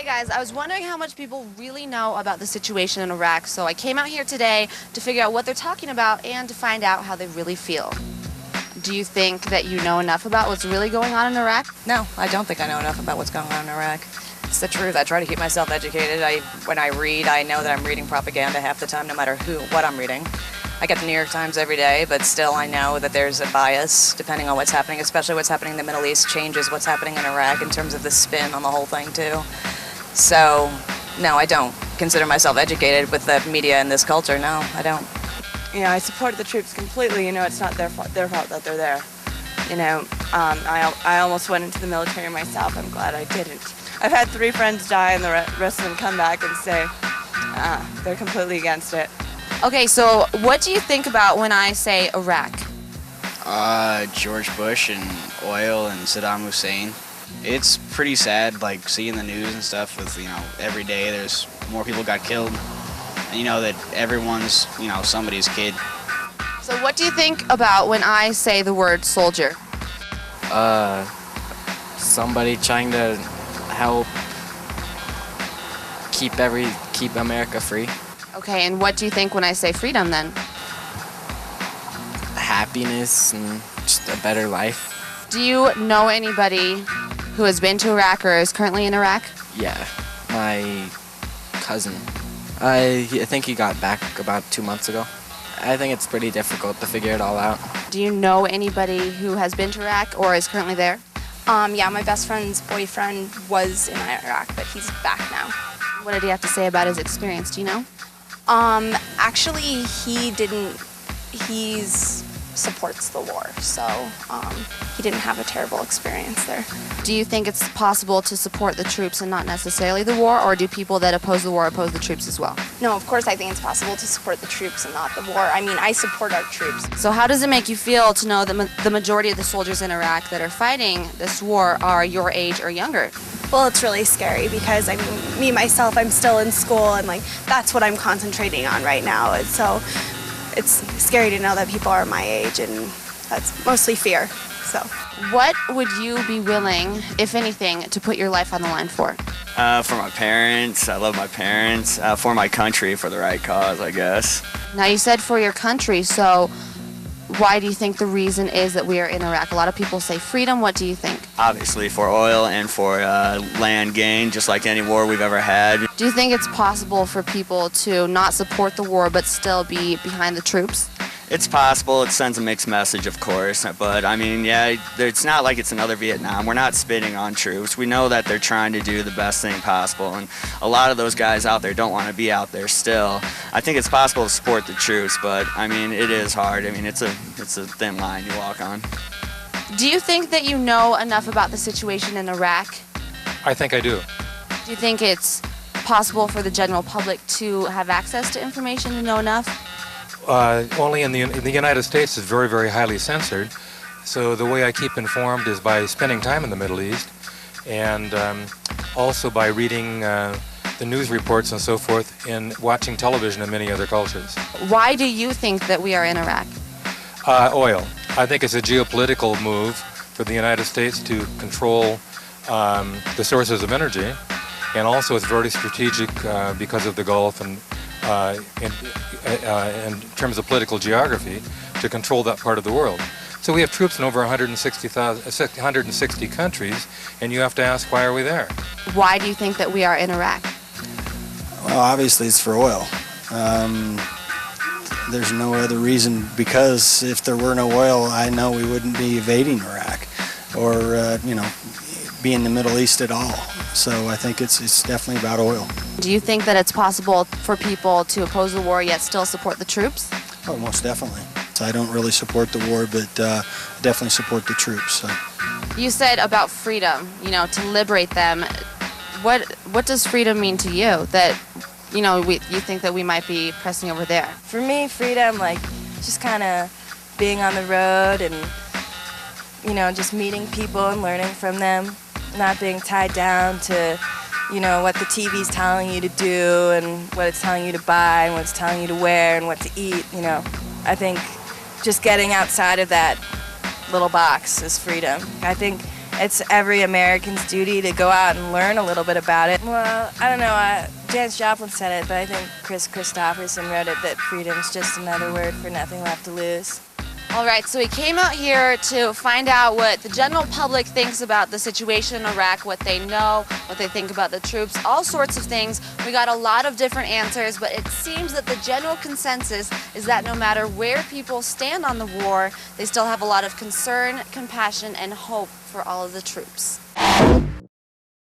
Hey guys, I was wondering how much people really know about the situation in Iraq, so I came out here today to figure out what they're talking about and to find out how they really feel. Do you think that you know enough about what's really going on in Iraq? No, I don't think I know enough about what's going on in Iraq. It's the truth. I try to keep myself educated. When I read, I know that I'm reading propaganda half the time, no matter what I'm reading. I get the New York Times every day, but still I know that there's a bias depending on what's happening, especially what's happening in the Middle East changes what's happening in Iraq in terms of the spin on the whole thing too. So, no, I don't consider myself educated with the media and this culture. No, I don't. I support the troops completely. It's not their fault that they're there. I almost went into the military myself. I'm glad I didn't. I've had 3 friends die and the rest of them come back and say they're completely against it. Okay, so what do you think about when I say Iraq? George Bush and oil and Saddam Hussein. It's pretty sad, like, seeing the news and stuff with, every day there's more people got killed. And that everyone's, somebody's kid. So what do you think about when I say the word soldier? Somebody trying to help keep America free. Okay, and what do you think when I say freedom then? Happiness and just a better life. Do you know anybody who has been to Iraq or is currently in Iraq? Yeah, my cousin. I think he got back about 2 months ago. I think it's pretty difficult to figure it all out. Do you know anybody who has been to Iraq or is currently there? Yeah, my best friend's boyfriend was in Iraq, but he's back now. What did he have to say about his experience? Do you know? Actually, he supports the war, so he didn't have a terrible experience there. Do you think it's possible to support the troops and not necessarily the war, or do people that oppose the war oppose the troops as well? No, of course I think it's possible to support the troops and not the war. I mean, I support our troops. So how does it make you feel to know that the majority of the soldiers in Iraq that are fighting this war are your age or younger? Well, it's really scary because, me, myself, I'm still in school and, that's what I'm concentrating on right now. And so it's scary to know that people are my age, and that's mostly fear. So, what would you be willing, if anything, to put your life on the line for? For my parents. I love my parents. For my country, for the right cause, I guess. Now, you said for your country, so why do you think the reason is that we are in Iraq? A lot of people say freedom. What do you think? Obviously for oil and for land gain, just like any war we've ever had. Do you think it's possible for people to not support the war but still be behind the troops? It's possible. It sends a mixed message, of course, but it's not like it's another Vietnam. We're not spitting on troops. We know that they're trying to do the best thing possible, and a lot of those guys out there don't want to be out there still. I think it's possible to support the troops, but it is hard. It's a thin line you walk on. Do you think that you know enough about the situation in Iraq? I think I do. Do you think it's possible for the general public to have access to information to know enough? Only in the United States is very, very highly censored. So the way I keep informed is by spending time in the Middle East, and also by reading the news reports and so forth, and watching television in many other cultures. Why do you think that we are in Iraq? Oil. I think it's a geopolitical move for the United States to control the sources of energy, and also it's very strategic because of the Gulf and in terms of political geography, to control that part of the world. So we have troops in over 160 countries, and you have to ask, why are we there? Why do you think that we are in Iraq? Well, obviously it's for oil. There's no other reason, because if there were no oil, I know we wouldn't be invading Iraq or, be in the Middle East at all. So I think it's definitely about oil. Do you think that it's possible for people to oppose the war yet still support the troops? Oh, most definitely. So I don't really support the war, but definitely support the troops. So. You said about freedom, to liberate them. What does freedom mean to you? That, you think that we might be pressing over there? For me, freedom, just kind of being on the road and, just meeting people and learning from them, not being tied down to, what the TV's telling you to do and what it's telling you to buy and what it's telling you to wear and what to eat, I think just getting outside of that little box is freedom. I think it's every American's duty to go out and learn a little bit about it. Well, I don't know, Janis Joplin said it, but I think Chris Christopherson wrote it, that freedom's just another word for nothing left to lose. All right, so we came out here to find out what the general public thinks about the situation in Iraq, what they know, what they think about the troops, all sorts of things. We got a lot of different answers, but it seems that the general consensus is that no matter where people stand on the war, they still have a lot of concern, compassion, and hope for all of the troops.